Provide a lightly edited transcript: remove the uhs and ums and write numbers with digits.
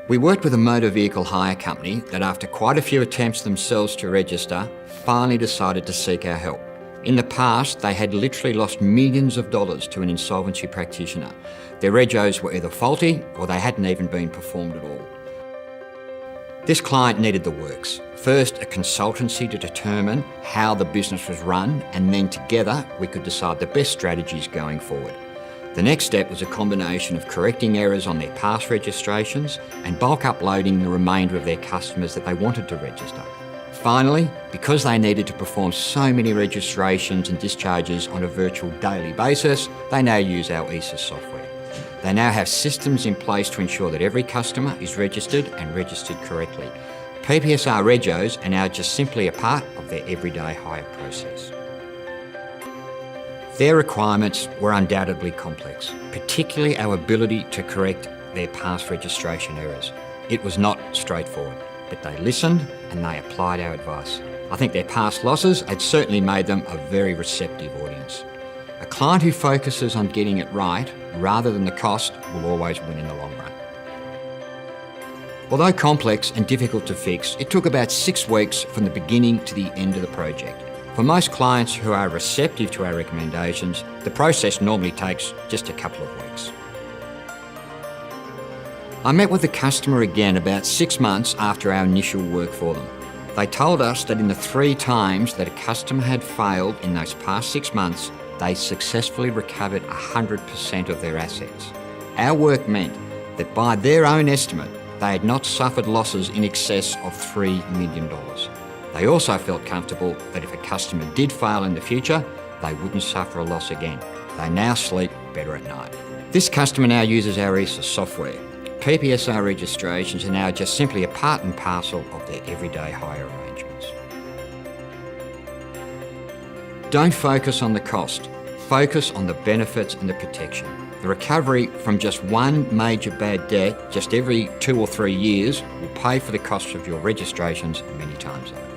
We worked with a motor vehicle hire company that, after quite a few attempts themselves to register, finally decided to seek our help. In the past, they had literally lost millions of dollars to an insolvency practitioner. Their regos were either faulty or they hadn't even been performed at all. This client needed the works. First, a consultancy to determine how the business was run, and then together we could decide the best strategies going forward. The next step was a combination of correcting errors on their past registrations and bulk uploading the remainder of their customers that they wanted to register. Finally, because they needed to perform so many registrations and discharges on a virtual daily basis, they now use our ESA software. They now have systems in place to ensure that every customer is registered and registered correctly. PPSR regos are now just simply a part of their everyday hire process. Their requirements were undoubtedly complex, particularly our ability to correct their past registration errors. It was not straightforward, but they listened and they applied our advice. I think their past losses had certainly made them a very receptive audience. A client who focuses on getting it right rather than the cost will always win in the long run. Although complex and difficult to fix, it took about 6 weeks from the beginning to the end of the project. For most clients who are receptive to our recommendations, the process normally takes just a couple of weeks. I met with the customer again about 6 months after our initial work for them. They told us that in the 3 times that a customer had failed in those past 6 months, they successfully recovered 100% of their assets. Our work meant that by their own estimate, they had not suffered losses in excess of $3 million. They also felt comfortable that if a customer did fail in the future, they wouldn't suffer a loss again. They now sleep better at night. This customer now uses our ESA software. PPSR registrations are now just simply a part and parcel of their everyday hire arrangements. Don't focus on the cost. Focus on the benefits and the protection. The recovery from just one major bad debt just every 2 or 3 years will pay for the cost of your registrations many times over.